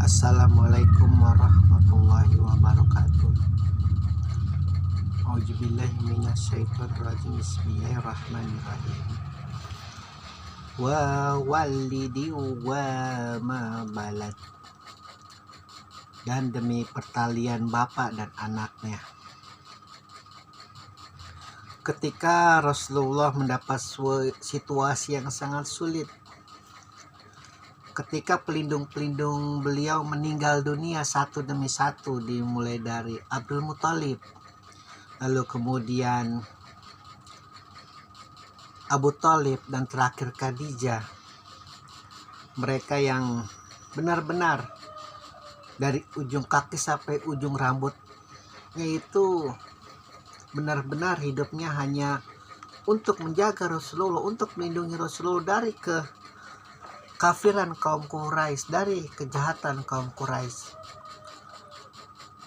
Assalamualaikum warahmatullahi wabarakatuh. A'udzubillahi minasyaitonirrajim. Bismillahirrahmanirrahim. Wa walidi wa ma balad. Dan demi pertalian bapak dan anaknya. Ketika Rasulullah mendapat situasi yang sangat sulit, ketika pelindung-pelindung beliau meninggal dunia satu demi satu, dimulai dari Abdul Muthalib, lalu kemudian Abu Thalib, dan terakhir Khadijah. Mereka yang benar-benar dari ujung kaki sampai ujung rambutnya itu benar-benar hidupnya hanya untuk menjaga Rasulullah, untuk melindungi Rasulullah dari kafiran kaum Quraisy, dari kejahatan kaum Quraisy,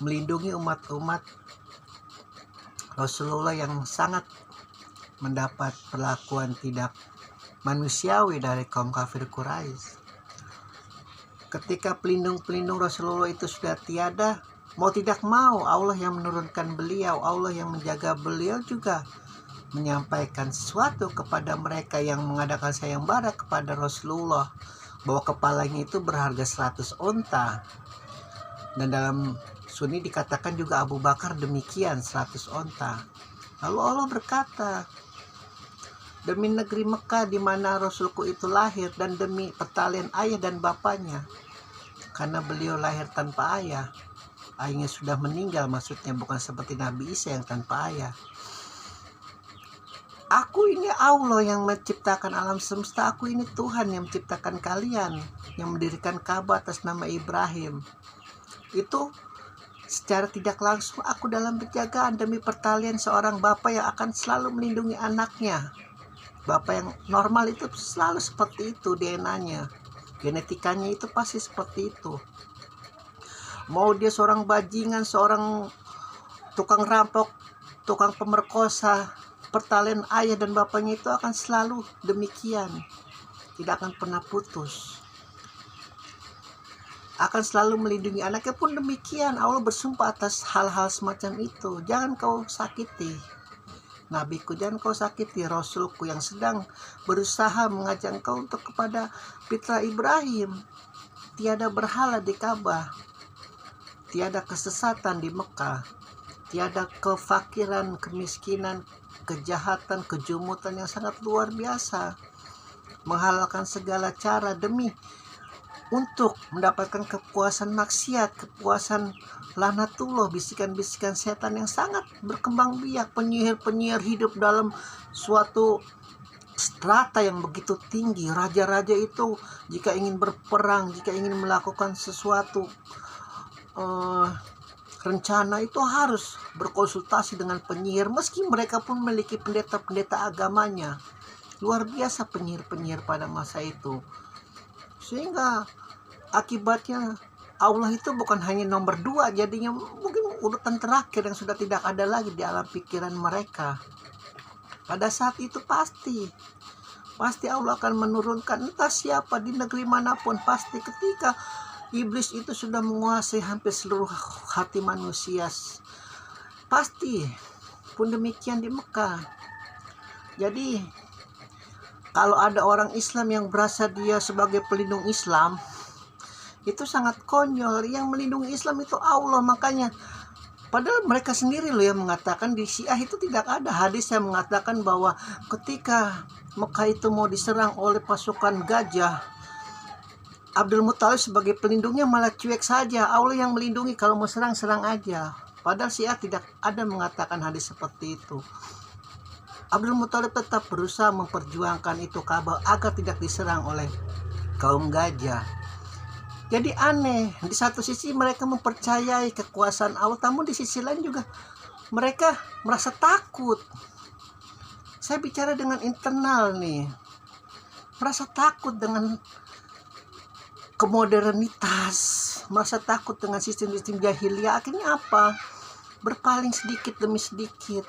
melindungi umat-umat Rasulullah yang sangat mendapat perlakuan tidak manusiawi dari kaum kafir Quraisy. Ketika pelindung-pelindung Rasulullah itu sudah tiada, mau tidak mau Allah yang menurunkan beliau, Allah yang menjaga beliau juga menyampaikan sesuatu kepada mereka yang mengadakan sayembara kepada Rasulullah, bahwa kepalanya itu berharga 100 onta. Dan dalam Sunni dikatakan juga Abu Bakar demikian, 100 onta. Lalu Allah berkata, demi negeri Mekah di mana Rasulku itu lahir, dan demi pertalian ayah dan bapaknya, karena beliau lahir tanpa ayah, ayahnya sudah meninggal, maksudnya bukan seperti Nabi Isa yang tanpa ayah. Aku ini Allah yang menciptakan alam semesta. Aku ini Tuhan yang menciptakan kalian, yang mendirikan Ka'bah atas nama Ibrahim. Itu secara tidak langsung aku dalam penjagaan demi pertalian seorang bapak yang akan selalu melindungi anaknya. Bapak yang normal itu selalu seperti itu DNA-nya. Genetikanya itu pasti seperti itu. Mau dia seorang bajingan, seorang tukang rampok, tukang pemerkosa, pertalian ayah dan bapaknya itu akan selalu demikian, tidak akan pernah putus, akan selalu melindungi anaknya pun demikian. Allah bersumpah atas hal-hal semacam itu. Jangan kau sakiti nabiku, jangan kau sakiti Rasulku yang sedang berusaha mengajak kau untuk kepada fitrah Ibrahim. Tiada berhala di Ka'bah, tiada kesesatan di Mekah, tiada kefakiran, kemiskinan, kejahatan, kejumutan yang sangat luar biasa, menghalalkan segala cara demi untuk mendapatkan kepuasan maksiat, kepuasan lanatullah, bisikan-bisikan setan yang sangat berkembang biak. Penyihir-penyihir hidup dalam suatu strata yang begitu tinggi. Raja-raja itu jika ingin berperang, jika ingin melakukan sesuatu rencana itu harus berkonsultasi dengan penyihir, meski mereka pun memiliki pendeta-pendeta agamanya. Luar biasa penyihir-penyihir pada masa itu. Sehingga akibatnya Allah itu bukan hanya nomor 2, jadinya mungkin urutan terakhir yang sudah tidak ada lagi di alam pikiran mereka. Pada saat itu pasti Allah akan menurunkan entah siapa di negeri manapun. Pasti ketika iblis itu sudah menguasai hampir seluruh hati manusia, pasti pun demikian di Mekah. Jadi kalau ada orang Islam yang berasa dia sebagai pelindung Islam, itu sangat konyol. Yang melindungi Islam itu Allah. Makanya padahal mereka sendiri loh yang mengatakan, di Syiah itu tidak ada hadis yang mengatakan bahwa ketika Mekah itu mau diserang oleh pasukan gajah, Abdul Muthalib sebagai pelindungnya malah cuek saja. Allah yang melindungi, kalau mau serang aja. Padahal Syiah tidak ada mengatakan hadis seperti itu. Abdul Muthalib tetap berusaha memperjuangkan itu Ka'bah agar tidak diserang oleh kaum gajah. Jadi aneh, di satu sisi mereka mempercayai kekuasaan Allah, namun di sisi lain juga mereka merasa takut. Saya bicara dengan internal nih, merasa takut dengan kemodernitas, merasa takut dengan sistem-sistem jahiliyah. Akhirnya apa? Berpaling sedikit demi sedikit,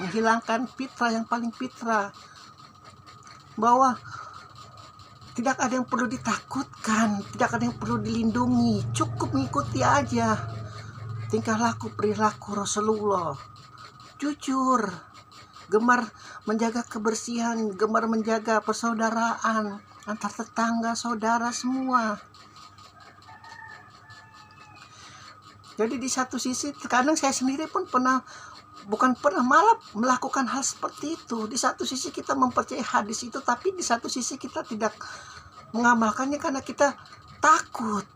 menghilangkan fitrah yang paling fitrah, bahwa Tidak ada yang perlu ditakutkan, tidak ada yang perlu dilindungi, cukup mengikuti aja tingkah laku perilaku Rasulullah. Jujur, gemar menjaga kebersihan, gemar menjaga persaudaraan antar tetangga, saudara semua. Jadi di satu sisi terkadang saya sendiri pun malah melakukan hal seperti itu. Di satu sisi kita mempercayai hadis itu, tapi di satu sisi kita tidak mengamalkannya karena kita takut.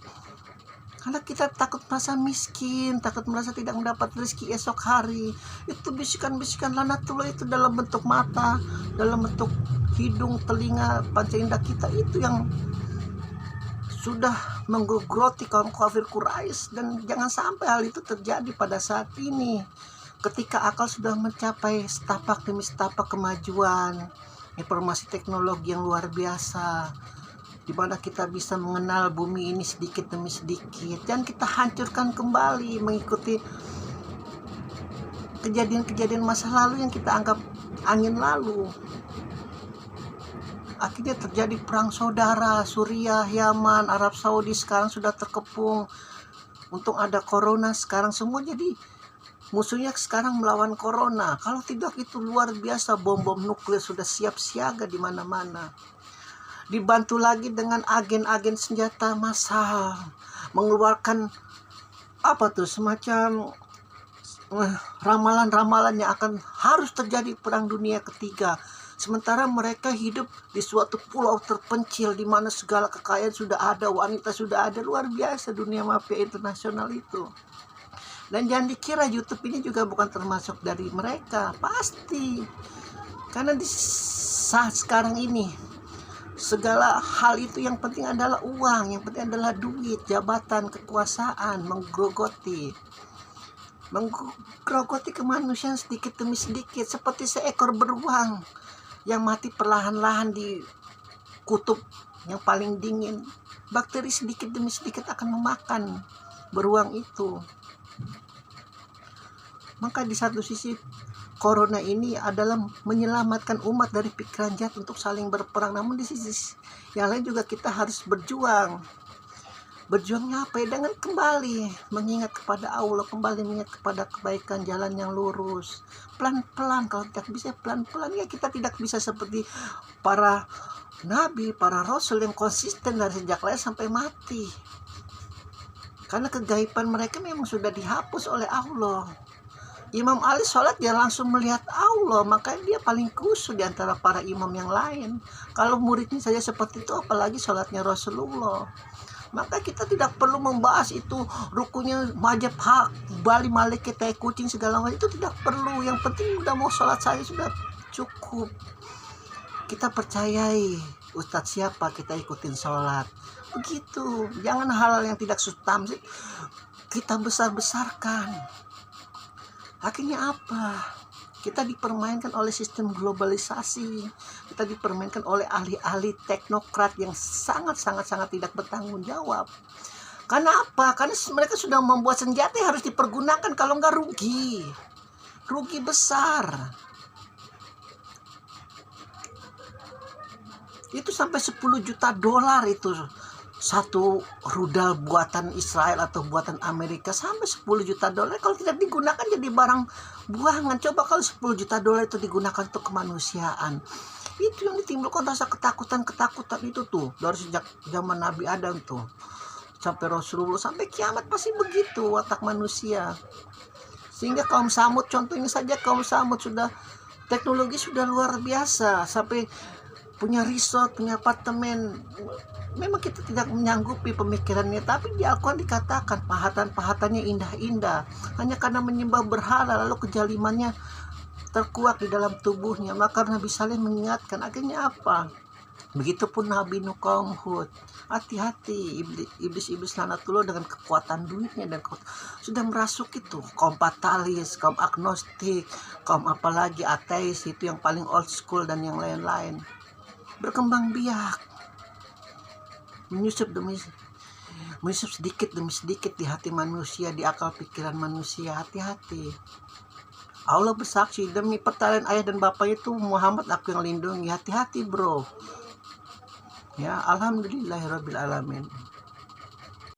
Karena kita takut merasa miskin, takut merasa tidak mendapat rezeki esok hari. Itu bisikan-bisikan lanatullah itu dalam bentuk mata, dalam bentuk hidung, telinga, panca indera kita, itu yang sudah menggerogoti kaum kafir Quraisy. Dan jangan sampai hal itu terjadi pada saat ini, ketika akal sudah mencapai setapak demi setapak kemajuan informasi teknologi yang luar biasa, di mana kita bisa mengenal bumi ini sedikit demi sedikit, dan kita hancurkan kembali mengikuti kejadian-kejadian masa lalu yang kita anggap angin lalu. Akhirnya terjadi perang saudara, Suriah, Yaman, Arab Saudi sekarang sudah terkepung. Untung ada corona sekarang, semua jadi musuhnya sekarang melawan corona. Kalau tidak itu luar biasa, bom-bom nuklir sudah siap siaga di mana-mana. Dibantu lagi dengan agen-agen senjata massal mengeluarkan semacam ramalan-ramalan yang akan harus terjadi perang dunia ketiga. Sementara mereka hidup di suatu pulau terpencil di mana segala kekayaan sudah ada, wanita sudah ada, luar biasa dunia mafia internasional itu. Dan jangan dikira YouTube ini juga bukan termasuk dari mereka, pasti. Karena di saat sekarang ini, segala hal itu yang penting adalah uang, yang penting adalah duit, jabatan, kekuasaan, menggerogoti kemanusiaan sedikit demi sedikit, seperti seekor beruang yang mati perlahan-lahan di kutub yang paling dingin. Bakteri sedikit demi sedikit akan memakan beruang itu. Maka di satu sisi corona ini adalah menyelamatkan umat dari pikiran jahat untuk saling berperang. Namun di sisi yang lain juga kita harus berjuang. Berjuangnya apa? Dengan kembali mengingat kepada Allah, kembali mengingat kepada kebaikan, jalan yang lurus. Pelan-pelan, kalau tidak bisa pelan-pelan, ya kita tidak bisa seperti para nabi, para rasul yang konsisten dari sejak lahir sampai mati. Karena kegaiban mereka memang sudah dihapus oleh Allah. Imam Ali sholat dia langsung melihat Allah, makanya dia paling khusyuk di antara para imam yang lain. Kalau muridnya saja seperti itu, apalagi sholatnya Rasulullah. Maka kita tidak perlu membahas itu rukunya majab hak, bali malaikat, tai kucing, segala macam, itu tidak perlu. Yang penting udah mau sholat saja sudah cukup. Kita percayai ustadz siapa, kita ikutin sholat. Begitu, jangan hal yang tidak substansi kita besar-besarkan. Akhirnya apa? Kita dipermainkan oleh sistem globalisasi. Kita dipermainkan oleh ahli-ahli teknokrat yang sangat tidak bertanggung jawab. Karena apa? Karena mereka sudah membuat senjata yang harus dipergunakan, kalau nggak rugi. Rugi besar. Itu sampai 10 juta dolar itu. Satu rudal buatan Israel atau buatan Amerika sampai 10 juta dolar. Kalau tidak digunakan jadi barang buangan. Coba kalau 10 juta dolar itu digunakan untuk kemanusiaan. Itu yang ditimbulkan rasa ketakutan itu tuh. Dari sejak zaman Nabi Adam tuh. Sampai Rasulullah, sampai kiamat pasti begitu watak manusia. Sehingga kaum Samud, contohnya saja kaum Samud sudah, teknologi sudah luar biasa. Sampai punya resort, punya apartemen. Memang kita tidak menyanggupi pemikirannya, tapi di Al-Quran dikatakan pahatan-pahatannya indah-indah. Hanya karena menyembah berhala, lalu kejalimannya terkuak di dalam tubuhnya. Maka Nabi Saleh mengingatkan, akhirnya apa? Begitupun Nabi Nuh kaum Hud. Hati-hati, iblis lanatullah dengan kekuatan duitnya dan sudah merasuk itu. Kaum fatalis, kaum agnostik, kaum apalagi ateis, itu yang paling old school dan yang lain-lain. Berkembang biak. Menyusup sedikit demi sedikit di hati manusia, di akal pikiran manusia. Hati-hati. Allah bersaksi, demi pertalian ayah dan bapak itu Muhammad aku yang lindungi. Hati-hati bro. Ya, alhamdulillahirabbil alamin.